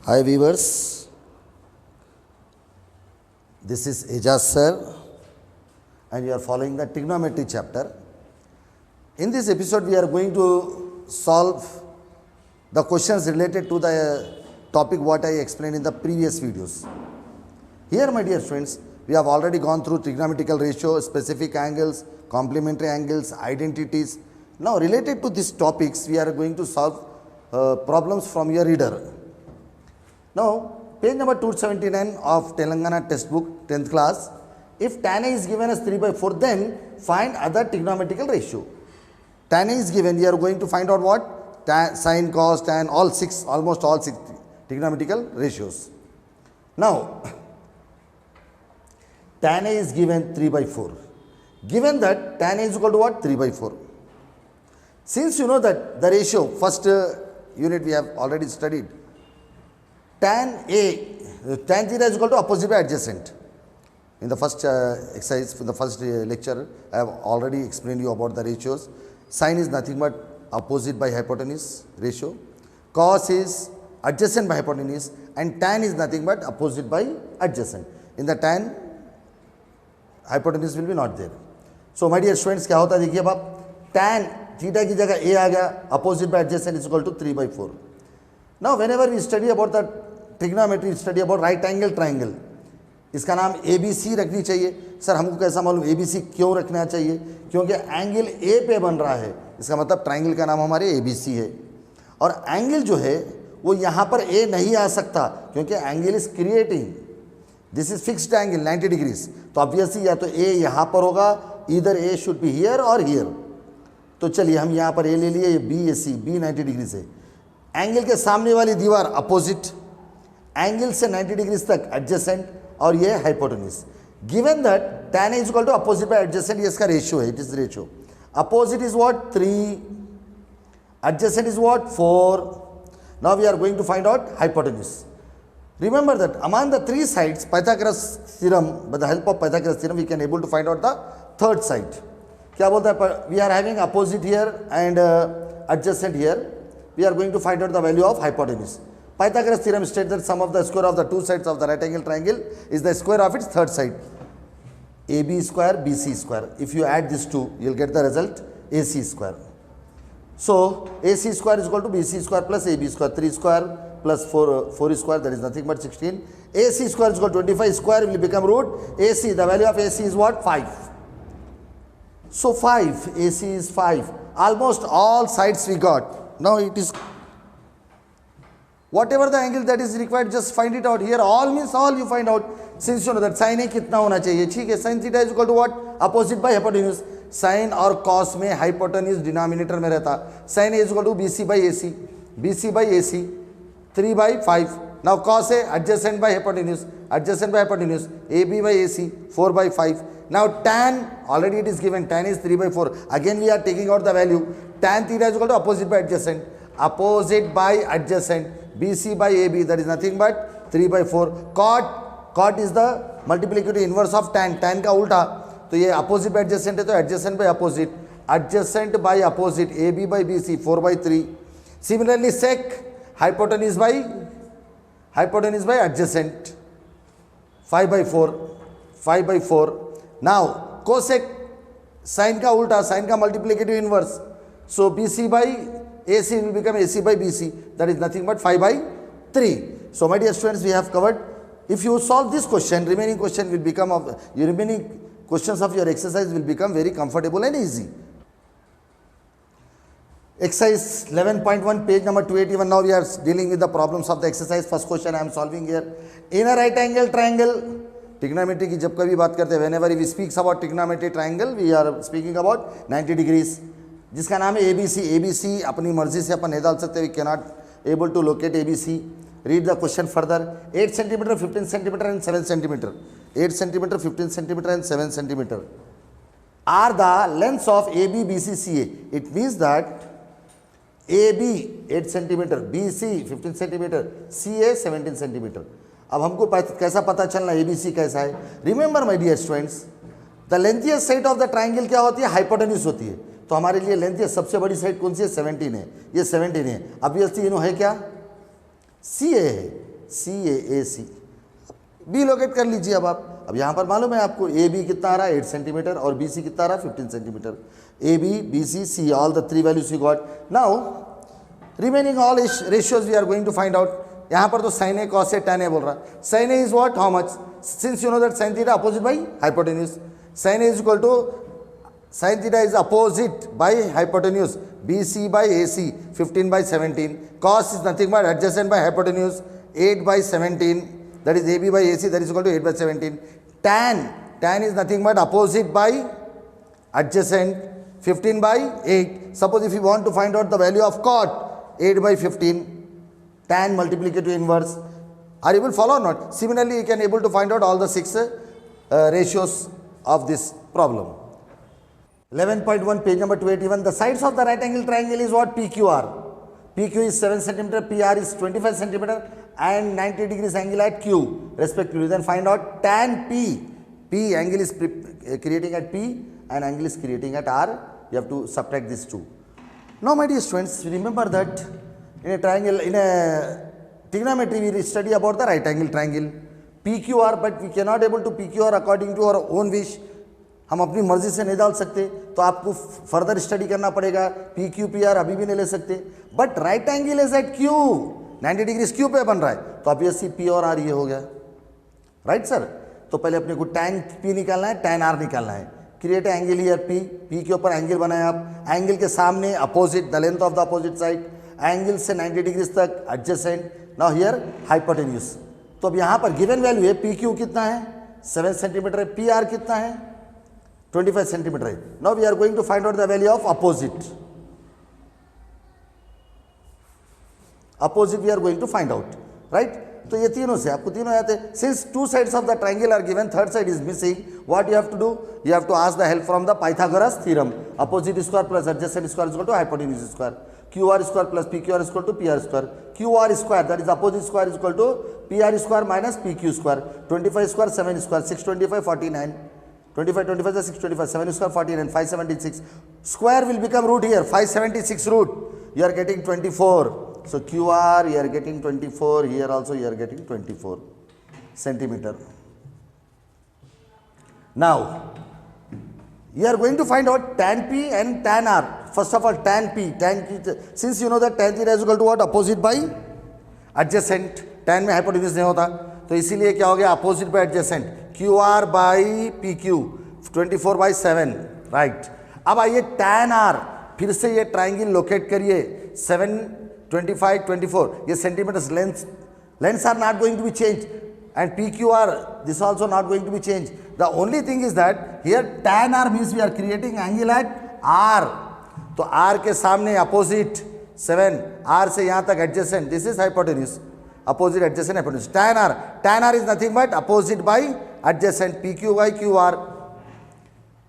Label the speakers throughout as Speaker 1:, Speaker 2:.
Speaker 1: Hi viewers, this is Ejaz sir and you are following the trigonometry chapter. In this episode we are going to solve the questions related to the topic what I explained in the previous videos. Here my dear friends, we have already gone through trigonometrical ratio, specific angles, complementary angles, identities. Now related to these topics we are going to solve problems from your reader. Now, page number 279 of Telangana textbook, 10th class. If tan A is given as 3/4, then find other trigonometrical ratio. Tan A is given, we are going to find out what? Tan, sin, cos, tan, almost all six trigonometrical ratios. Now, tan A is given 3/4. Given that tan A is equal to what? 3/4. Since you know that the ratio, first unit we have already studied, tan theta is equal to opposite by adjacent. In the first exercise, in the first lecture, I have already explained you about the ratios. Sin is nothing but opposite by hypotenuse ratio. Cos is adjacent by hypotenuse, and tan is nothing but opposite by adjacent. In the tan, hypotenuse will be not there. So my dear students, क्या होता है देखिए अब आप tan theta की जगह a आ गया, opposite by adjacent is equal to 3/4. Now whenever we study about the trigonometry, study about right angle triangle, इसका नाम ABC रखनी चाहिए. सर हमको कैसा मालूम ABC क्यों रखना चाहिए? क्योंकि एंगल A पे बन रहा है, इसका मतलब ट्राइंगल का नाम हमारे ABC है. और एंगल जो है वो यहाँ पर A नहीं आ सकता क्योंकि angle is creating, this is fixed angle 90 degrees. तो ऑब्वियसली या तो A यहाँ पर होगा, इधर A शुड बी हियर और हियर. तो चलिए हम यहाँ पर A ले लिए, BAC, B 90 डिग्री से. एंगल के सामने वाली दीवार अपोजिट, एंगल से 90 डिग्रीज तक एडजेसेंट, और ये hypotenuse. Given that tan A is equal to opposite by adjacent, ये इसका रेशियो है, it is ratio. Opposite is what 3, adjacent is what 4. Now we are going to find out hypotenuse. Remember that among the three sides, Pythagoras theorem, by the help of Pythagoras theorem we can able to find out the third side. क्या बोलता है? We are having opposite here and adjacent here. We are going to find out the value of hypotenuse. Pythagoras theorem states that sum of the square of the two sides of the right angle triangle is the square of its third side. AB square, BC square. If you add these two, you will get the result AC square. So AC square is equal to BC square plus AB square. 3 square plus 4 square, that is nothing but 16. AC square is equal to 25 square will become root. AC, the value of AC is what? 5. So 5, AC is 5. Almost all sides we got. Now it is whatever the angle that is required, just find it out. Here all means all you find out. Since you know that sin A कितना होना चाहिए, ठीक है. sin theta is equal to what? Opposite by hypotenuse. sin और cos में hypotenuse denominator में रहता. sin A is equal to BC by AC, BC by AC 3/5. Now cos A adjacent by hypotenuse, adjacent by hypotenuse, AB by AC 4/5. Now tan, already it is given, tan is 3/4. Again we are taking out the value. Tan theta is equal to opposite by adjacent, opposite by adjacent, BC by AB, that is nothing but 3/4. Cot is the multiplicative inverse of tan, tan का उल्टा. तो ये opposite by adjacent है, तो adjacent by opposite, adjacent by opposite, AB by BC 4/3. Similarly sec, hypotenuse by adjacent 5/4. Now cosec, sine का उल्टा, sine का multiplicative inverse, so BC by AC will become AC by BC, that is nothing but 5/3. So my dear students, we have covered. If you solve this question, remaining question will become your remaining questions of your exercise will become very comfortable and easy. Exercise 11.1, page number 281. Now we are dealing with the problems of the exercise. First question I am solving here. In a right angle triangle, trigonometry की जब कभी बात करते हैं, whenever we speaks about trigonometry triangle, we are speaking about 90 degrees, जिसका नाम है ABC. ABC अपनी मर्जी से अपन नहीं डाल सकते. We cannot able to locate ABC. Read the question further. 8 centimeter, 15 centimeter and 7 centimeter. 8 centimeter, 15 centimeter and 7 centimeter are the lengths of AB, BC, CA. It means that AB 8 centimeter, BC 15 centimeter, CA 17 centimeter. अब हमको कैसा पता चलना ABC कैसा है? Remember my dear students, the lengthiest side of the triangle क्या होती है? हाइपोटेन्यूज होती है. तो हमारे लिए लेंथियस्ट सबसे बड़ी साइड कौन सी है? 17 है. ये 17 है. ऑब्वियसली है क्या? CA है. CAAC, B लोकेट कर लीजिए अब यहाँ पर मालूम है आपको AB कितना आ रहा है 8 सेंटीमीटर और BC कितना आ रहा है 15 centimetre. AB, BC, C, all the three values you got. Now remaining all ratios we are going to find out. यहाँ पर तो sin A cos A tan A बोल रहा है. Sin A is what? How much? Since you know that sin theta opposite by hypotenuse. Sin A is equal to sin theta is opposite by hypotenuse. BC by AC 15 by 17. Cos is nothing but adjacent by hypotenuse 8 by 17. That is AB by AC, that is equal to 8 by 17. Tan is nothing but opposite by adjacent 15 by 8. Suppose if you want to find out the value of cot 8 by 15, tan multiplicative inverse. Are you able to follow or not? Similarly, you can able to find out all the 6 ratios of this problem. 11.1 page number 281. The sides of the right angle triangle is what? PQR. PQ is 7 centimeter, PR is 25 centimeter and 90 degrees angle at Q respectively. Then find out tan P. P angle is creating at P and angle is creating at R. You have to subtract these two. Now my dear students, remember that in a triangle, in a trigonometry we study about the right angle triangle. PQR, but we cannot able to PQR according to our own wish. हम अपनी मर्जी से नहीं डाल सकते, तो आपको further study करना पड़ेगा. पी क्यू पी आर अभी भी नहीं ले सकते. But right angle is at Q, 90 degree Q पे बन रहा है, तो ऑब्वियसली पी और आर ये हो गया. Right sir. तो पहले अपने को टैन पी निकालना है, टैन आर निकालना है. Create angle here P. P के ऊपर एंगल बनाया आप. एंगल के सामने opposite, the length of the opposite side. Angle से 90 डिग्री तक एडजेसेंट. Now here hypotenuse. तो अब यहाँ पर गिवन वैल्यू है पी क्यू कितना है 7 सेंटीमीटर है, पी आर कितना है 25 centimeter. Now we are going to find out the value of opposite. Opposite we are going to find out, right? तो ये तीनों से आपको तीनों आते हैं. Since two sides of the triangle are given, third side is missing. What you have to do? You have to ask the help from the Pythagoras theorem. Opposite square plus adjacent square is equal to hypotenuse square. QR square plus PQR is equal to PR square. QR square, that is opposite square, is equal to PR square minus PQ square. 25 square 7 square 625 49. 25 25 is 625, 7 square 49, 576. Square will become root here, 576 root. You are getting 24. So QR you are getting 24, here also you are getting 24 centimeter. Now you are going to find out tan P and tan R. First of all tan P, since you know that tan theta is equal to what? Opposite by adjacent. tan में hypotenuse नहीं होता, तो इसीलिए क्या हो गया? Opposite by adjacent. QR by PQ 24 by 7, right. अब आइए tan R, फिर से ये ट्राइंगल लोकेट करिए. 7 25 24, ये centimetres lengths are not going to be change and PQR this also not going to be change. The only thing is that here tan R means we are creating angle at R. तो R के सामने opposite 7, R से यहाँ तक adjacent, this is hypotenuse. Opposite adjacent hypotenuse. Tan R is nothing but opposite by adjacent. PQ by QR.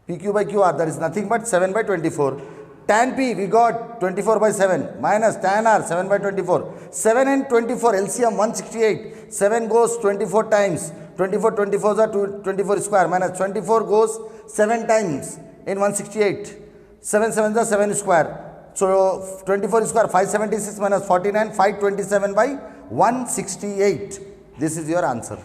Speaker 1: PQ by QR, that is nothing but 7 by 24. Tan P we got 24 by 7 minus tan R 7 by 24. 7 and 24 LCM 168. 7 goes 24 times. 24 24s are 24 square minus 24 goes 7 times in 168. 7 7s are 7 square. So 24 square 576 minus 49 527 by 168. This is your answer.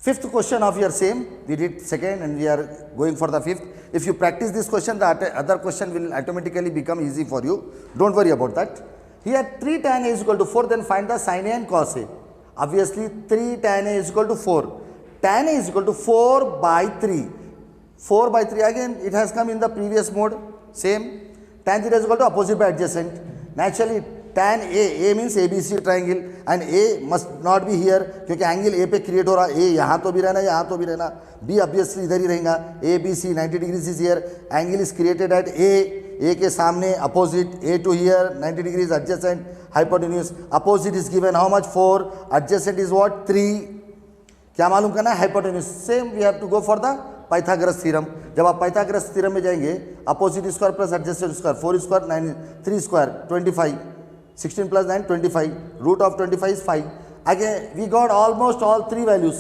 Speaker 1: Fifth question of your same. We did second and we are going for the fifth. If you practice this question, the other question will automatically become easy for you. Don't worry about that. Here 3 tan A is equal to 4, then find the sin A and cos A. Obviously 3 tan A is equal to 4. Tan A is equal to 4 by 3. 4 by 3 again it has come in the previous mode. Same. Tan theta is equal to opposite by adjacent. Naturally tan A means ABC triangle and A must not be here क्योंकि angle A पे create हो रहा है. A यहाँ तो भी रहना, यहाँ तो भी रहना. B obviously इधर ही रहेगा. ABC 90 degrees is here. Angle is created at A के सामने opposite A to here 90 degrees adjacent hypotenuse. Opposite is given how much? 4. Adjacent is what? 3. क्या मालूम करना है? Hypotenuse. Same we have to go for the Pythagoras theorem. जब आप Pythagoras theorem में जाएंगे, opposite square plus adjacent square 4 square 9 3 square 25 16 plus 9 25, root of 25 is 5. Again we got almost all 3 values.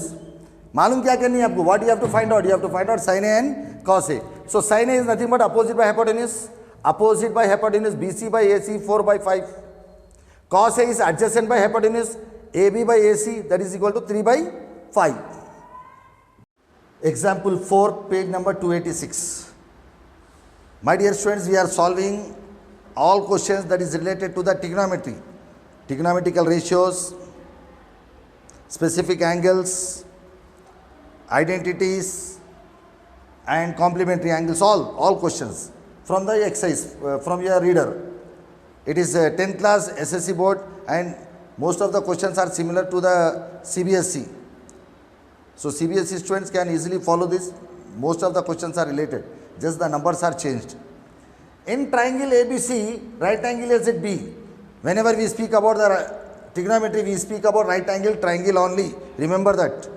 Speaker 1: मालूम क्या करनी है आपको? What you have to find out? You have to find out sin A and cos A. So sin A is nothing but opposite by hypotenuse. Opposite by hypotenuse BC by AC 4 by 5. Cos A is adjacent by hypotenuse AB by AC, that is equal to 3 by 5. Example 4, page number 286. My dear students, we are solving all questions that is related to the trigonometry, trigonometrical ratios, specific angles, identities, and complementary angles, all questions from the exercise, from your reader. It is a 10th class SSC board, and most of the questions are similar to the CBSE. So CBSE students can easily follow this. Most of the questions are related, just the numbers are changed. In triangle ABC, right angle is at B. Whenever we speak about the trigonometry, we speak about right angle triangle only. Remember that.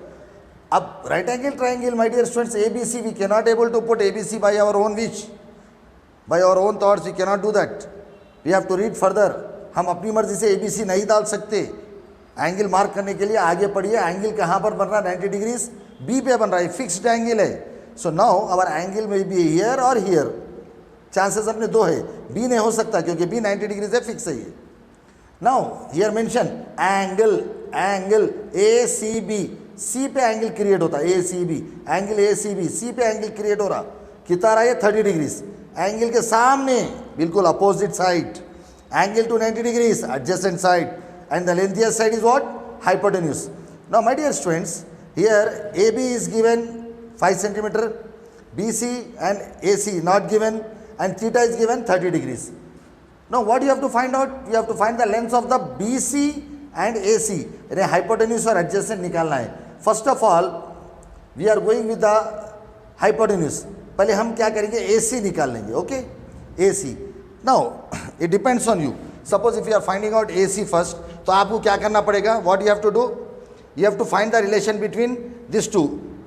Speaker 1: Up right angle triangle, my dear students, ABC, we cannot able to put ABC by our own wish, by our own thoughts. We cannot do that. We have to read further. हम अपनी मर्जी से ABC नहीं डाल सकते. Angle mark करने के लिए आगे पढ़िए. एंगल कहाँ पर बन रहा है? 90 डिग्रीज बी पे बन रहा है. फिक्स्ड एंगल है. सो नाउ आवर एंगल में बी हियर और हियर. चांसेस अपने दो है. बी नहीं हो सकता क्योंकि बी 90 डिग्रीज है, फिक्स है ये. Now here mention angle A C B. C पे एंगल क्रिएट होता है. A C B angle A C B C पे एंगल क्रिएट हो रहा. कितना रहा है? 30 डिग्रीज. एंगल के सामने बिल्कुल opposite side. Angle to 90 degrees adjacent side. And the lengthiest side is what? Hypotenuse. Now my dear students, here AB is given 5 centimeter, BC and AC not given, and theta is given 30 degrees. Now what you have to find out? You have to find the lengths of the BC and AC. यानी hypotenuse और adjacent निकालना है. First of all, we are going with the hypotenuse. पहले हम क्या करेंगे? AC निकाल लेंगे. Okay? AC. Now it depends on you. Suppose if you are finding out AC first, तो आपको क्या करना पड़ेगा? What you have to do? You have to find the relation between these two.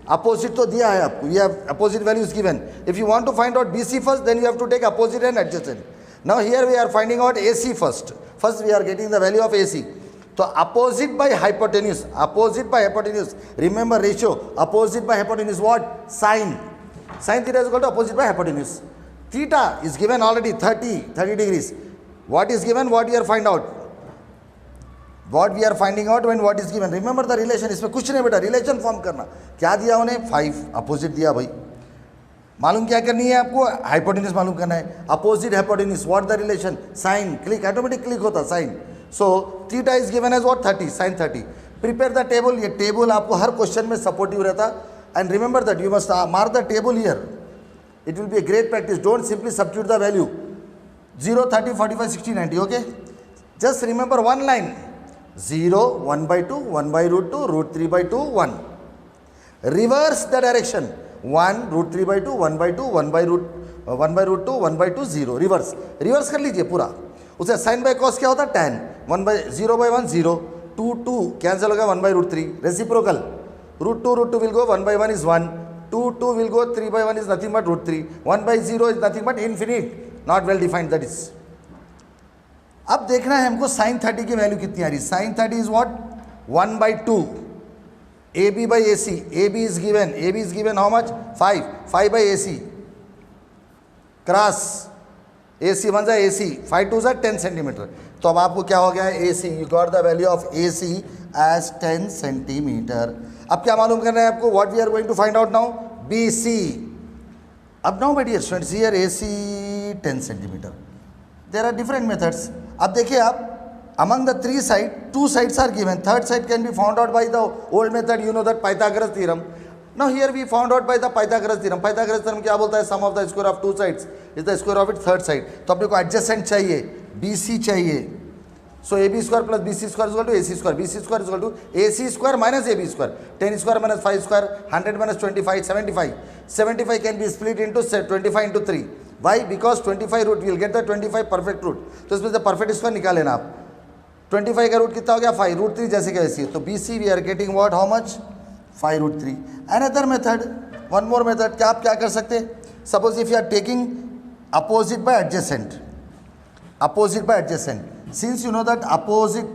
Speaker 1: Opposite तो दिया है आपको. You have opposite values given. If you want to find out BC first, then you have to take opposite and adjacent. Now here we are finding out AC first. First we are getting the value of AC. तो opposite by hypotenuse. Opposite by hypotenuse. Remember ratio. Opposite by hypotenuse what? Sine. Sine theta is equal to opposite by hypotenuse. Theta is given already 30 degrees. What is given? What we are find out? What we are finding out when what is given? Remember the relation. इसमें कुछ नहीं बेटा, relation form करना. क्या दिया उन्हें? 5. Opposite दिया भाई. मालूम क्या करनी है आपको? हाइपोटेन्यूज मालूम करना है. Opposite hypotenuse, what the relation? Sine. Click, automatic click होता sine. So theta is given as what? 30. Sine 30. Prepare the table. ये टेबल आपको हर क्वेश्चन में सपोर्टिव रहता. And remember that you must mark the table here. It will be a great practice. Don't simply substitute the value. 0, 30, 45, 60, 90. Okay? Just remember one line. 0, 1 by 2, 1 by root 2, root 3 by 2, 1. Reverse the direction. 1, root 3 by 2, 1 by 2, 1 by root 2, 1 by 2, 0. Reverse कर लीजिए पूरा. उसे sin by cos क्या होता है? tan. 1 by 0 by 1, 0. 2 cancel होगा 1 by root 3. Reciprocal. Root 2 will go 1 by 1 is 1. 2 will go 3 by 1 is nothing but root 3. 1 by 0 is nothing but infinite. Not well defined, that is. अब देखना है हमको sin 30 की value कितनी आ रही. sin 30 is what? 1 by 2. AB by AC. AB is given how much? 5. 5 by AC. Cross. AC 1 is AC. 5 2 is 10 centimeter. तो अब आपको क्या हो गया है? AC. You got the value of AC as 10 centimeter. अब क्या मालूम करना है आपको? What we are going to find out now? BC. अब now my dear students, here AC 10 centimeter. There are different methods. अब देखिए आप, among the 3 sides, 2 sides are given. Third side can be found out by the old method. You know that Pythagoras theorem. Now here we found out by the Pythagoras theorem. Pythagoras theorem क्या बोलता है? Sum of the square of 2 sides is the square of its third side. तो अपने को adjacent चाहिए, BC चाहिए. So AB square plus BC square is equal to AC square. BC square is equal to AC square minus AB square. 10 square minus 5 square, 100 minus 25, 75. 75 can be split into 25 into 3. Why? Because 25 root, we will get the 25 perfect root. तो इसमें से perfect square निकाल लेना आप. 25 का root कितना हो गया? 5. रूट 3 जैसे कैसे. तो BC we are getting what? How much? 5 root 3. Another method, one more method. क्या आप क्या कर सकते? Suppose if you are taking opposite by adjacent. Opposite by adjacent. Since you know that opposite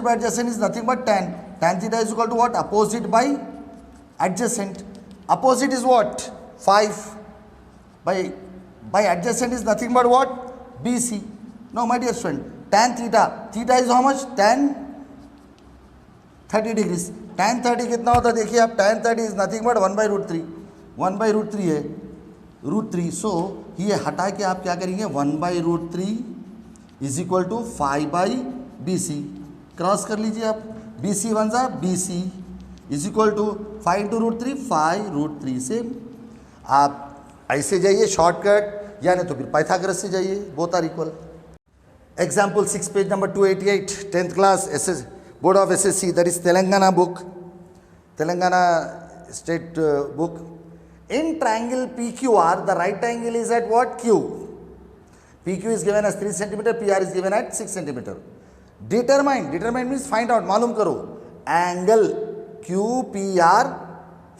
Speaker 1: by adjacent is nothing but tan. Tan theta is equal to what? Opposite by adjacent. Opposite is what? 5. By adjacent is nothing but what? BC. Now my dear friend, tan theta. Theta is how much? Tan 30 degrees. tan 30 कितना होता है देखिए आप, tan 30 is nothing but 1/√3, 1/√3 है, √3। सो ये हटा के आप क्या करेंगे, 1/√3 is equal to 5/BC, cross कर लीजिए आप, BC वन सा BC इज इक्वल टू 5 × √3, 5√3 से आप ऐसे जाइए शॉर्टकट, या नहीं तो फिर पाइथागोरस से जाइए, both are equal. Example 6 page number 288, 10th class SS board of SSC, that is Telangana book, Telangana state book. In triangle PQR, the right angle is at what? Q. PQ is given as 3 cm, PR is given at 6 cm. Determine means find out, मालूम करो, angle QPR,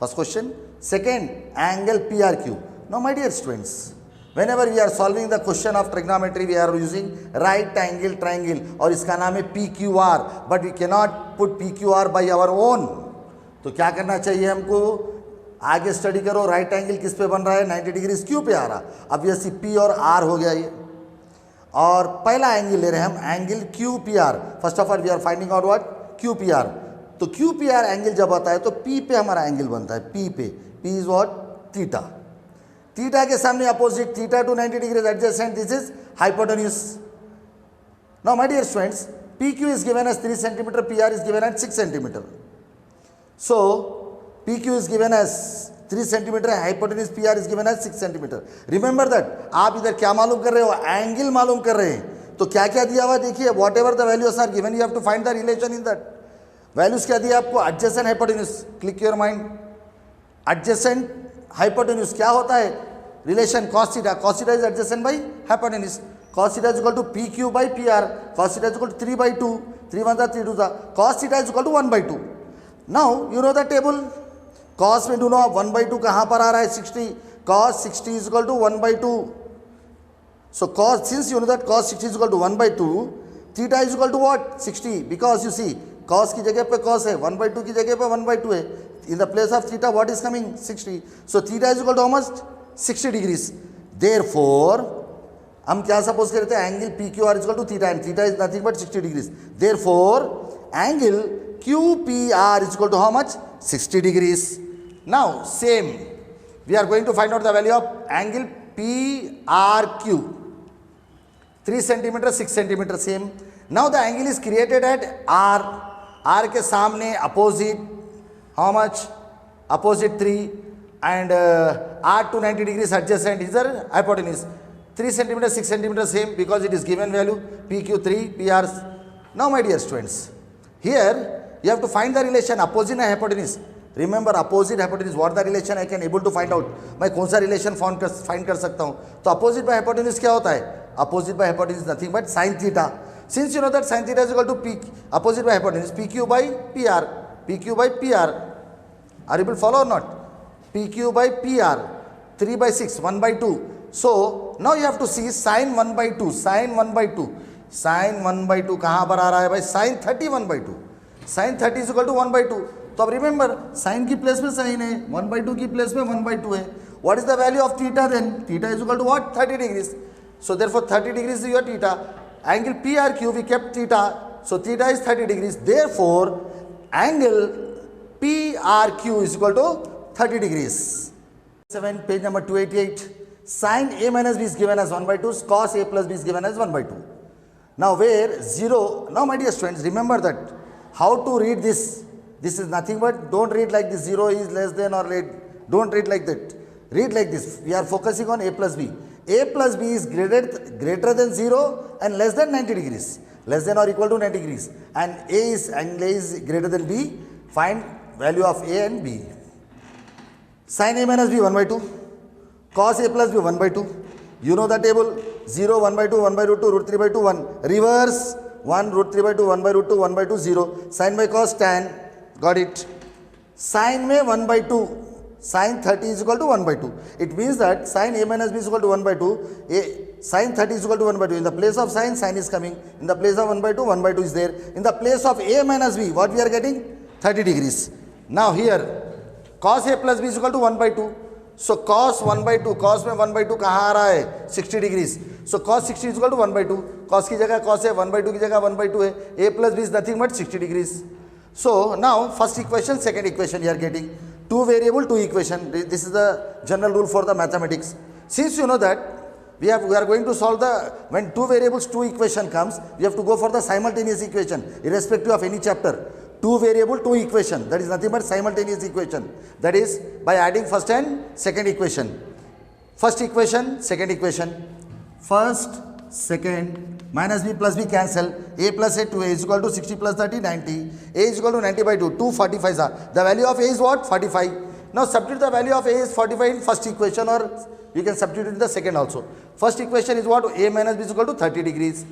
Speaker 1: first question. Second, angle PRQ. Now my dear students, whenever we are solving the question of trigonometry, we are using right angle triangle, और इसका नाम है PQR, but we cannot put PQR by our own. तो क्या करना चाहिए हमको, आगे स्टडी करो, राइट एंगल किस पे बन रहा है, 90 डिग्रीज क्यू पे आ रहा। अब ये सी पी और आर हो गया ये, और पहला एंगल ले रहे हैं हम, angle Q P R. First of all we are finding out what, Q P R. तो क्यू पी आर एंगल जब आता है तो पी पे हमारा एंगल बनता है, पी पे, P is what, theta. Theta के सामने opposite, theta to 90 degrees adjacent, this is hypotenuse. Now my dear students, P Q is given as 3 centimetre, P R is given as 6 centimetre. So PQ is given as 3 cm, hypotenuse PR is given as 6 cm. Remember that, आप इधर क्या मालूम कर रहे हो, angle मालूम कर रहे हैं। तो क्या क्या दिया हुआ देखिए, whatever the values are given, you have to find the relation in that. Values क्या दिया आपको, adjacent hypotenuse, click your mind, adjacent hypotenuse क्या होता है, relation cos theta, cos theta is adjacent by hypotenuse, cos theta is equal to PQ by PR, cos theta is equal to 3/2, 3 1 3 2, cos theta is equal to 1/2। Now you know the table, cos में ढूंढो आप, 1/2 कहाँ पर आ रहा है, 60, cos 60 is equal to 1/2. So cos, since you know that cos 60 is equal to 1/2, theta is equal to what, 60, because you see cos की जगह पे cos है, 1/2 की जगह पे 1/2 है, in the place of theta what is coming, 60. So theta is equal to how much, 60 degrees. Therefore हम क्या सपोज करते हैं, angle PQR is equal to theta, and theta is nothing but 60 degrees. Therefore angle QPR is equal to how much, 60 degrees. Now same, we are going to find out the value of angle PRQ, 3 cm, 6 cm, same. Now the angle is created at R, R के सामने opposite, how much, opposite 3, and R to 90 degrees adjacent is the hypotenuse, 3 cm, 6 cm, same, because it is given value, PQ 3, PR. Now my dear students, here you have to find the relation opposite and hypotenuse. Remember opposite hypotenuse, what the relation I can able to find out, मैं कौन सा relation find कर सकता हूँ। तो opposite by hypotenuse क्या होता है, opposite by hypotenuse nothing but sine theta. Since you know that sine theta is equal to P, opposite by hypotenuse PQ by PR, PQ by PR, are able follow और not, PQ by PR, 3/6, 1/2. So now you have to see sin 1/2, sin 1/2, sin 1/2 कहाँ पर आ रहा है भाई, sin 30 1/2, sin 30 is equal to 1/2। तो अब remember sine की place में साइन है, 1/2 की प्लेस में 1/2 है। What is the value of theta then, theta is equal to what, 30 degrees. So therefore 30 degrees is your theta, angle PRQ we kept theta, so theta is 30 degrees, therefore angle PRQ is equal to 30 degrees. 7 page number 288, sin A minus B is given as 1/2, cos A plus B is given as 1/2. Now where 0, now my dear students remember that how to read this. This is nothing but, don't read like this, 0 is less than or less, don't read like that, read like this. We are focusing on A plus B. A plus B is greater than 0 and less than 90 degrees, less than or equal to 90 degrees, and A is greater than B. Find value of A and B. Sin A minus B 1/2, cos A plus B 1/2. You know the table, 0, 1/2, 1/2, √3/2, 1. Reverse, 1, √3/2, 1/2, 1/2, 0. Sin by cos tan, got it. Sin में 1/2, sin 30 is equal to 1/2. It means that sin A minus B is equal to 1/2. Sin 30 is equal to 1/2. In the place of sin is coming. In the place of 1/2, 1/2 is there. In the place of A minus B, what we are getting? 30 degrees. Now here, cos A plus B is equal to 1/2. So cos 1/2, cos में 1/2 कहाँ आ रहा है, 60 degrees. So cos 60 is equal to 1/2. Cos की जगह cos है, 1/2 की जगह 1/2 है. A plus B is nothing but 60 degrees. So now first equation, second equation you are getting. Two variable, two equation. This is the general rule for the mathematics. Since you know that we are going to solve the, when two variables, two equation comes, we have to go for the simultaneous equation irrespective of any chapter. Two variable, two equation, that is nothing but simultaneous equation. That is by adding first and second equation. First equation, second equation. First, second, minus b plus b cancel. A plus a, 2a is equal to 60 plus 30, 90. A is equal to 90 by 2, 2 45s are. The value of a is what? 45. Now substitute the value of a is 45 in first equation, or you can substitute in the second also. First equation is what? A minus b is equal to 30 degrees.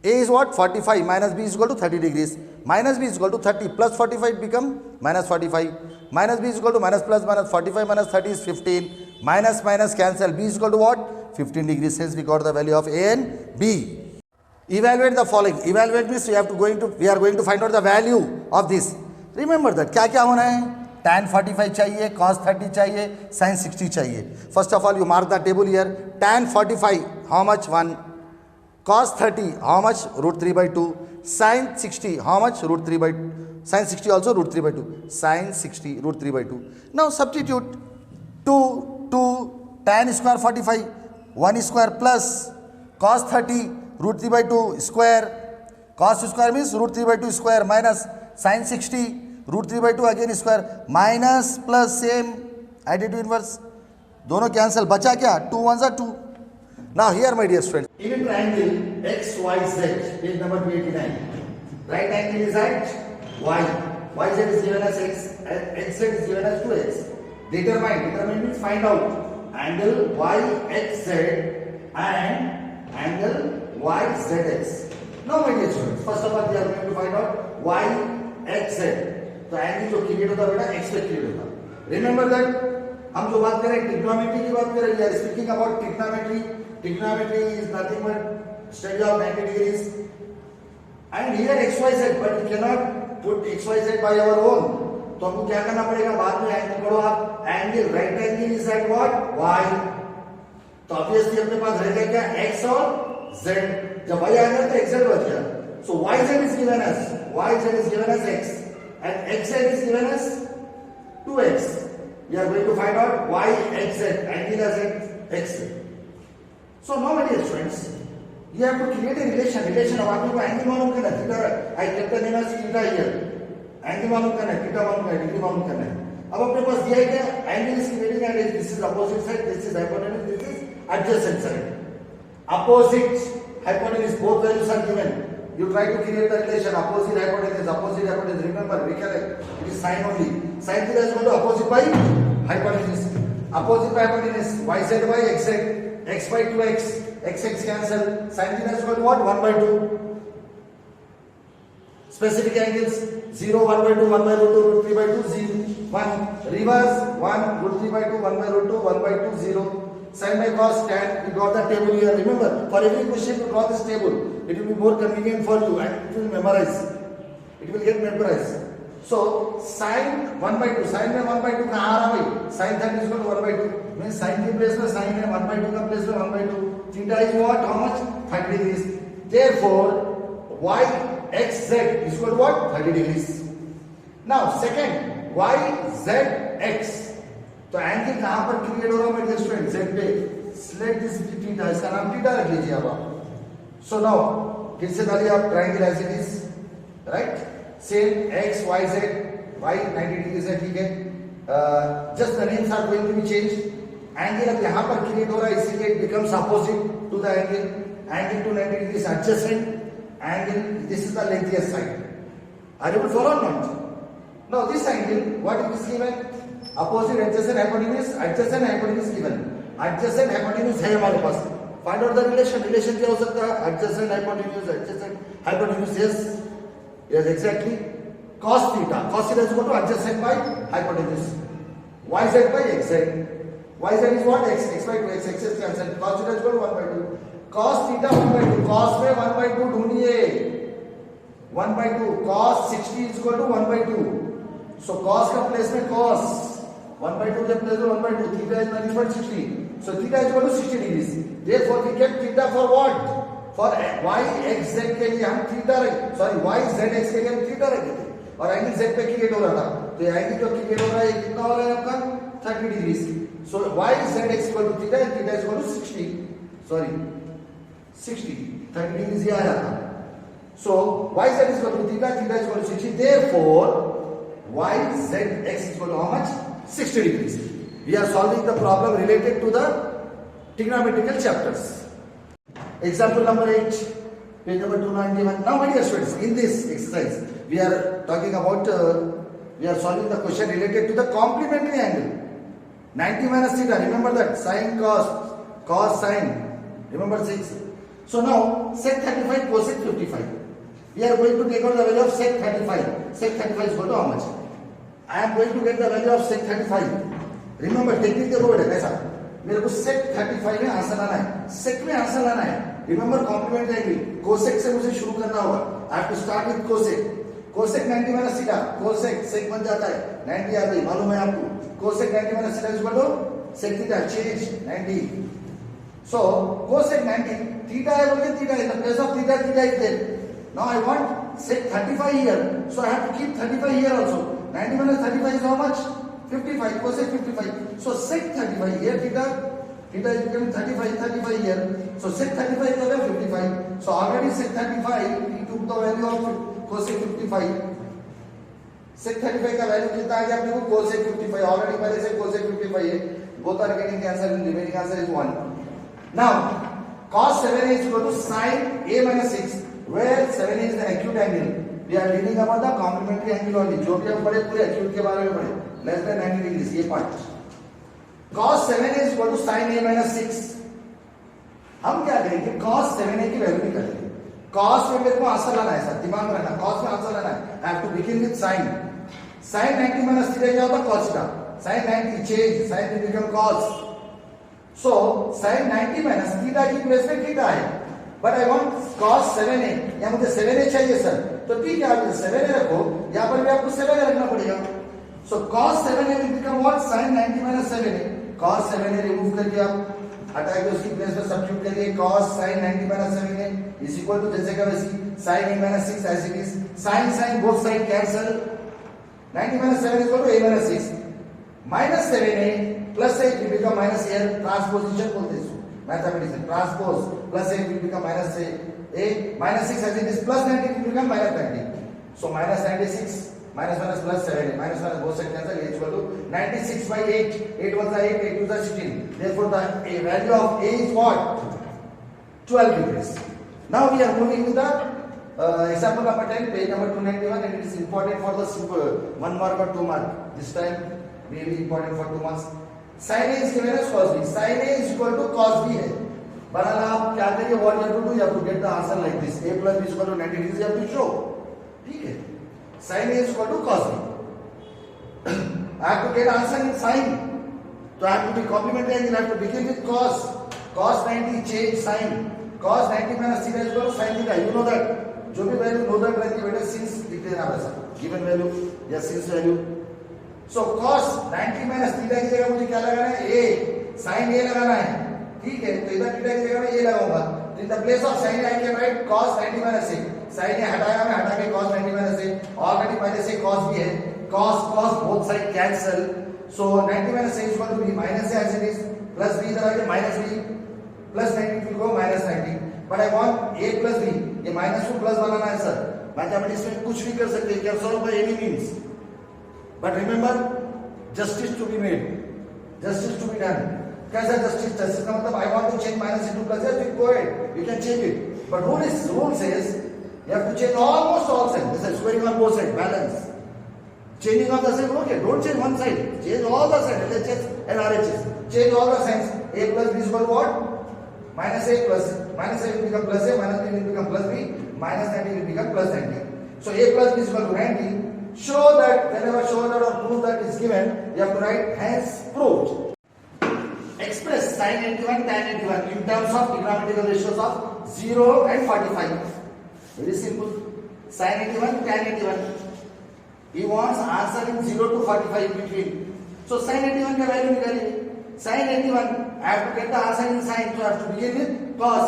Speaker 1: A is what? 45 minus b is equal to 30 degrees. Minus b is equal to 30 plus 45 become minus 45. Minus b is equal to minus plus minus 45 minus 30 is 15. Minus minus cancel. B is equal to what? 15 degrees. Hence we got the value of A and B. Evaluate the following. Evaluate means we are going to find out the value of this. Remember that. क्या क्या होना है? Tan 45 चाहिए, cos 30 चाहिए, sin 60 चाहिए. First of all, you mark the table here. Tan 45, how much? 1. Cos 30, how much? Root 3 by 2. Sin 60, how much? Root 3 by 2. Sin 60 also root 3 by 2. Sin 60, root 3 by 2. Now substitute 2 tan square 45, 1 square plus cos 30, root 3 by 2 square. Cos square means root 3 by 2 square minus sin 60, root 3 by 2 again square minus plus same additive inverse. दोनों cancel. बचा क्या? 2 1s are 2. Now here my dear friends, in a triangle XYZ, page number 289, right angle is at Y, YZ is given as X, XZ is given as 2X. Determine means find out angle YXZ and angle YZX. Now my dear students, first of all we are going to find out YXZ. तो angle जो create होता है बेटा X पे create होता है. Remember that हम जो बात करें ट्रिग्नोमेट्री की बात करें, we are speaking about trigonometry. Trigonometry is nothing but study of 90 degrees. And here XYZ, but we cannot put XYZ by our own. तो हमको क्या करना पड़ेगा? बाद में एंगल पढ़ो आप. Angle right angle is at what? Y. तो ऑब्वियसली अपने पास रहेगा क्या? X और Z. जब Y आ गया तो XZ बच गया. So YZ is given as X and XZ is given as 2X. We are going to find out YXZ, angle as X. So now my dear friends, you have to create a relation. अब आपको angle मालूम करना है. Theta, I kept the name as theta here. Angle मालूम करना है, theta मालूम करना है, डिग्री मालूम करना है. अब अपने पास दिया है क्या? Angle is creating an edge. This is opposite side, this is hypotenuse, this is adjacent side. Opposite hypotenuse, both values are given. You try to create the relation opposite hypotenuse. Remember, recollect, it is sine only. Sine theta is equal to opposite by hypotenuse. Opposite by hypotenuse, yz by xz, x by 2x, xx cancel. Sine theta is equal to what? 1 by 2. Specific angles 0, 1 by 2, 1 by root 2, root 3 by 2, 0, 1. Reverse 1, root 3 by 2, 1 by root 2, 1 by 2, 0. Sin by cos tan. We got the table here. Remember, for every question you draw this table. It will be more convenient for you and it will memorize. It will get memorized. So sin 1 by 2. Sin में 1 by 2 कहाँ आ रहा भाई? Sin 30 is equal to 1 by 2. Means sin के place में sin है 1 by 2 का place में 1 by 2. Theta is what? How much? 30 degrees. Therefore, y x z is equal to what? 30 degrees. Now second, y z x. तो angle कहाँ पर create हो रहा है मेरे स्टूडेंट? Z पे. Let this be theta. इसका नाम थीटा रख लीजिए अब आप. So now फिर से डालिए आप triangle as it is, right? Same x y z, y 90 degrees है, ठीक है. Just the names are going to be changed. Angle अब यहाँ पर क्रिएट हो रहा है, इसीलिए it becomes opposite to the angle. Angle to 90 degrees adjacent. Angle, this is the lengthiest side. Are you able to follow or not? Now this angle, what it is given? Opposite adjacent hypotenuse given. Adjacent hypotenuse है हमारे पास. Find out the relation. Relation क्या हो सकता है? Adjacent hypotenuse. Yes, exactly. Cos theta. Cos theta is equal to adjacent by hypotenuse. Yz by xz. Yz is what? X by 2x. X is cancelled. Cos theta is equal to 1 by 2. Cos theta 1 by 2. Cos में 1 by 2 ढूंढिए. 1 by 2. Cos 60 is equal to 1 by 2. So cos का place में cos. 1 by 2 के place में 1 by 2. Theta is nothing but 60. So theta is equal to 60 degrees. Therefore we get theta for what? For y x z के लिए हम theta y z x के लिए हम थीटा रखे थे. और एंगल z पे क्रिएट हो रहा था, तो ये एंगल जो क्रिएट हो रहा है ये कितना हो रहा है आपका 30 degree. So y z x equal to theta and theta is equal to 60 30 degree ये आया था। So y z is equal to theta theta is equal to 60, therefore y z x is equal to how much 60 degree. We are solving the problem related to the trigonometrical chapters. Example number 8, page number 291. Now, my dear students, in this exercise, we are talking about, we are solving the question related to the complementary angle. 90 minus theta, remember that, sine cos sine, remember 6. So now, sec 35, cosec 55. We are going to take out the value of sec 35. Sec 35 is equal to how much? I am going to get the value of sec 35. Remember, technique देखो बेटा कैसा, मेरे को sec 35 में answer लाना है, sec में answer लाना है। रिमेंबर कॉम्प्लीमेंट एंगल, कोसेक से मुझे शुरू करना होगा। I have to start with cosec. Cosec 90 minus theta, cosec sec बन जाता है 90 आ गई, मालूम है आपको। Cosec 90 minus theta is equal to sec theta, change 90। So cosec 90 theta है बोल के theta in the place of theta theta is there. Now I want sec 35 here, so I have to keep 35 here also. 90 minus 35 is how much 55, cosec 55. So sec 35 here, theta is becoming 35 here. So sec 35 is equal to 55. So already sec 35, we took the value of cosec 55. Sec 35 का value कितना आ गया अपने को cosec 55. Already पहले से cosec 55 है. Both are getting the answer and remaining answer is 1. Now cos 7a is equal to sin a minus 6, where 7a is the acute angle. We are reading about the complementary angle only. जो भी हम पढ़े पूरे acute के बारे में पढ़े. Less than 90 degrees, ये part. cos 7a is equal to sin a minus 6. हम क्या करेंगे, cos 7a की वैल्यू निकालेंगे। cos में मेरे को आंसर लाना है सर, दिमाग में रखना, cos में आंसर लाना है। I have to begin with sin. sin 90 minus theta क्या होता है cos theta. sin 90 change, sin will become cos. So sin 90 minus theta की प्लेस में theta है। But I want cos 7a, या मुझे 7a चाहिए सर, तो ठीक है आप 7a रखो, यहाँ पर भी आपको 7a रखना पड़ेगा। So cos 7a will become what? Sin 90 minus 7a. Cos 7a remove करके आप हटा के उसकी प्लेस में सब्स्टिट्यूट करिए। cos sin 90 minus 7a is equal to जैसे का वैसी sin a minus 6 as it is. Sin both side cancel. 90 minus 7 is equal to a minus 6. Minus 7a plus a will become minus a. Transposition बोलते हैं इसको mathematics में। Transpose plus a will become minus a. Minus 6 as it is plus 90 will become minus 90. So minus 96. Minus plus 7, minus both sides cancel, a is equal to 96 by 8, 8 1 is 8, 8 2 is 16. Therefore the value of a is what? 12 degrees. Now we are moving to the example number 10, page number 291, and it is important for the simple 1 mark or 2 mark. This time really important for 2 marks. Sin a is given as cos b. Sin a is equal to cos b है। बनाना आप क्या करिए, what you have to do, you have to get the answer like this. A plus b is equal to 90 degrees, you have to show. ठीक है। sin a is equal to cos b. I have to get answer in sin. So I have to be complementary angle. I have to begin with cos. Cos 90 change sin. Cos 90 minus theta is equal to sin theta. You know that. जो भी value know that रहती है बेटा since लिख देना वैसा given value या since value. So cos 90 minus theta की जगह मुझे क्या लगाना है, a sin a लगाना है। ठीक है, तो इधर थीटा की जगह में a लगाऊंगा। तो in the place of sin I can write cos 90 minus a. sin a हटाया मैं, हटा के cos 90 minus a। ऑलरेडी पहले से cos भी है, cos both side cancel। So 90 minus a is equal to b, minus a as it is, plus b इधर आके minus b, plus 90 will go minus 90। But I want a plus b, ये minus को plus बनाना है sir. Mathematics में कुछ भी कर सकते हैं, can solve by any means। But remember, justice to be made, justice to be done। कैसा justice? justice का मतलब I want to change minus into plus, yes, go ahead, you can change it। But rule says you have to change almost all sides। This is squaring on both sides, balance। Changing of the side, okay, don't change one side, change all the sides, LHS and RHS, change all the signs। a plus b is equal to what? Minus a plus, minus a will become plus a, minus b will become plus b, minus 90 will become plus 90। So a plus b is equal to 90। Show that, whenever show that or prove that is given, you have to write hence proved। Express sin 81 tan 81 in terms of trigonometrical ratios of 0 and 45। Very simple। Sin 81 tan 81, he wants answer in 0 to 45 between। So sin 81 का value निकालिए। sin 81 I have to get the answer in sin, so I have to begin with cos।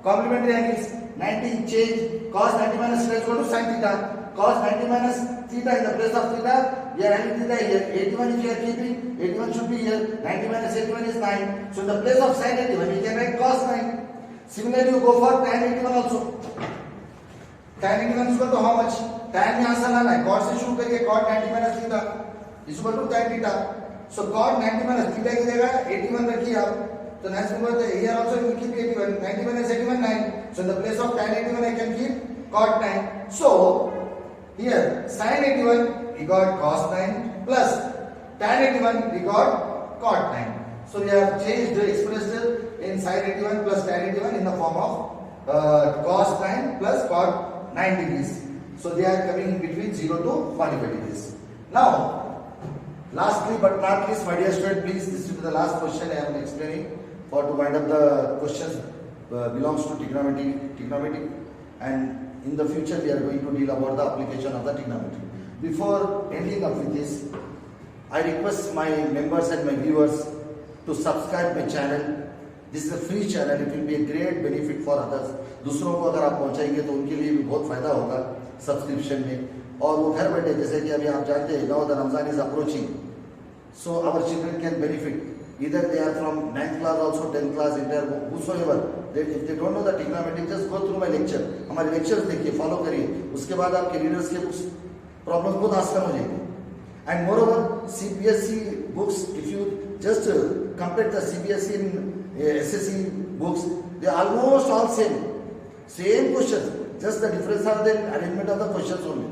Speaker 1: Complementary angles 90 change, cos 90 minus theta is equal to sin theta। cos 90 minus theta in the place of theta. We are having theta here. 81 if you are keeping, 81 should be here. 90 minus 81 is 9. So in the place of sin 81, we can write cos 9. Similarly, you go for tan 81 also. Tan 81 is equal to how much? Tan यहाँ से लाना है. Cot से शुरू करिए. Cot 90 minus theta is equal to tan theta. So cot 90 minus theta की जगह 81 रखिए आप. So next number here also you keep 81. 90 minus 81 9. So in the place of tan 81 I can keep cot 9. So here sin 81 we got cos 9 plus tan 81 we got cot 9. So we have changed the expression in sin 81 plus tan 81 in the form of cos 9 plus cot 9 degrees. So they are coming in between 0 to 45 degrees. Now, lastly but not least, my dear student, please, this is the last question I am explaining for to wind up the questions belongs to trigonometry, and in the future we are going to deal about the application of the trigonometry. Before ending up with this, I request my members and my viewers to subscribe my channel. This is a free channel. It will be a great benefit for others. दूसरों को अगर आप पहुंचाएंगे तो उनके लिए भी बहुत फायदा होगा सब्सक्रिप्शन में, और वो घर बैठे, जैसे कि अभी आप जानते हैं now the Ramzan is approaching, so our children can benefit. Either they are from 9th class also, 10th class, inter, whosoever. If they don't know the trigonometry, just go through my lecture. हमारे lectures देखिए, follow करिए. उसके बाद आपके readers के books problem खुद आसान हो जाएंगे. And moreover, CBSE books, if you just compare the CBSE and SSE books, they are almost all same questions. Just the difference are the arrangement of the questions only.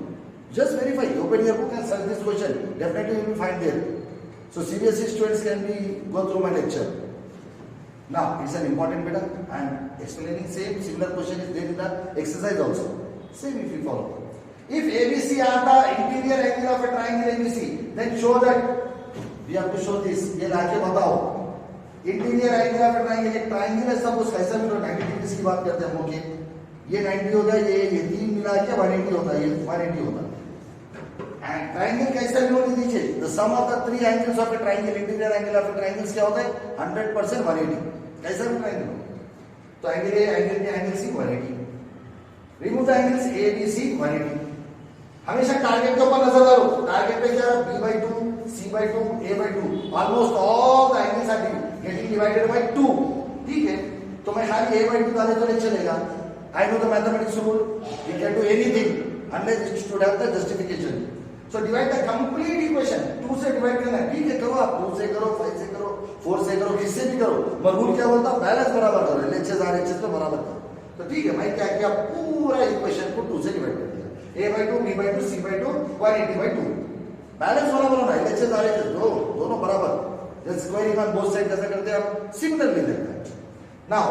Speaker 1: Just verify. Open your book and search this question. Definitely you will find there. So CBSE students can be go through my lecture. Now it's an important beta. I am explaining similar question is there in the exercise also. Same if you follow. If ABC are the interior angle of a triangle ABC, then show that we have to show this. ये लाके बताओ. Interior angle of a triangle, एक triangle है सब उसका ऐसा भी 90 degree की बात करते हैं हम लोग. ये 90 होता है, ये तीन मिला के 180 होता है, ये 180 होता है. And triangle कैसा भी होने दीजिए. The sum of the three angles of a triangle, interior angle of a triangle क्या होता है? 100% 180. कैसा भी triangle हो. तो angle A, angle B, angle C 180. Remove the angles A, B, C 180. हमेशा टारगेट के ऊपर नजर डालो. टारगेट पे क्या? B/2, C/2, A/2. Almost all the angles are getting divided by 2. ठीक है. तो मैं खाली A/2 डाले तो नहीं चलेगा. I know the mathematics rule. You can do anything unless it should have the justification. So divide the complete equation. 2 से divide करना है. ठीक है, करो आप. 2 से करो, 5 से करो, 4 से करो, किससे भी करो. पर रूल क्या बोलता है? बैलेंस बराबर करो. LHS RHS तो बराबर करो. तो ठीक है, मैं क्या किया? पूरा इक्वेशन को 2 से डिवाइड कर दिया. A/2, B/2, C/2, 180/2. बैलेंस बराबर होना. LHS RHS दोनों बराबर. जब स्क्वायरिंग ऑन बोथ साइड कैसे करते हैं आप? सिमिलरली लगता है. नाउ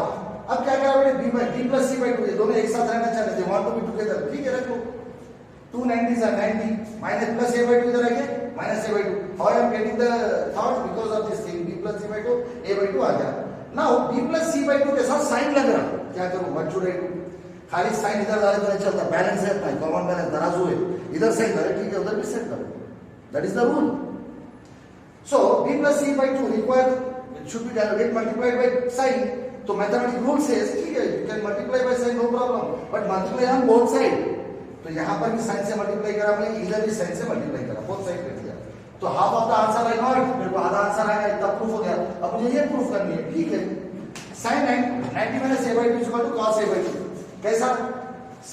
Speaker 1: अब क्या क्या B plus C/2, ये दोनों एक साथ रहना चाहते हैं. want to be together. ठीक है, रखो. 2 90s are 90 minus plus A/2 इधर आके minus A/2. How I am getting the thought? Because of this thing. B plus C/2, A/2 आ गया. Now B plus C/2 के साथ साइन लग रहा. क्या करूं? What should I do? खाली साइन इधर डाले तो नहीं चलता. बैलेंस है अपना, कॉमन बैलेंस तराजू है. इधर साइन करे, ठीक है, उधर भी साइन करो. That is the rule. So B plus C/2 required should be get multiplied by sin. तो मैथमेटिक्स रूल सेज ठीक है, you can multiply by sine, no problem, but multiply on both side. तो यहां पर भी sign से multiply करा मैंने, इधर भी साइन से मल्टीप्लाई करा, बोथ साइड कर दिया. तो half of the answer I not, मेरे को आधा आंसर आया, इतना प्रूफ हो गया. अब मुझे ये प्रूफ करनी है. ठीक है, sin 90 minus A/2 is equal to cos A/2. कैसा?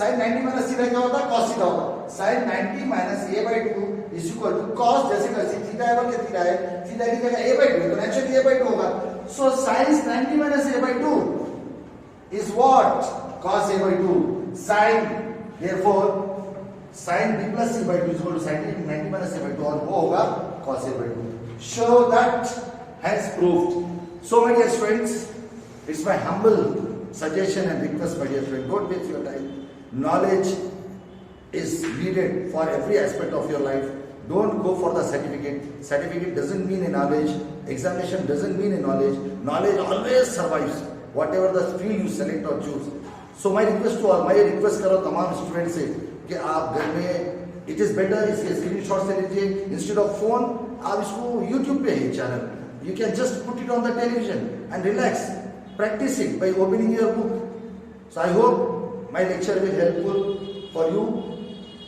Speaker 1: sin 90 minus थीटा क्या होता है? cos थीटा होता है. sin 90 minus A/2 is equal to cos, जैसे कैसे थीटा है बल्कि थीटा है, थीटा की जगह A/2 तो नेचुरली A/2 होगा. So sin 90 minus A/2 is what? Cos A/2. Sin, therefore sin B plus C/2 is equal to sin 90 minus A/2 और वो होगा cos A/2. Show that has proved. So my dear students, it's my humble suggestion and request, my dear friend, don't waste your time. Knowledge is needed for every aspect of your life. Don't go for the certificate. Certificate doesn't mean a knowledge. Examination doesn't mean a knowledge. Knowledge always survives, whatever the field you select or choose. So my request to all, मैं ये request करो तमाम student से कि आप घर में it is better इसके स्क्रीनशॉट से लीजिए, instead of phone आप इसको YouTube पे है channel, you can just put it on the television and relax, practice it by opening your book. So I hope my lecture will helpful for you.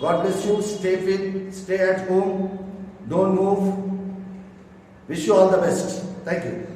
Speaker 1: God bless you. Stay fit. Stay at home. Don't move. Wish you all the best. Thank you.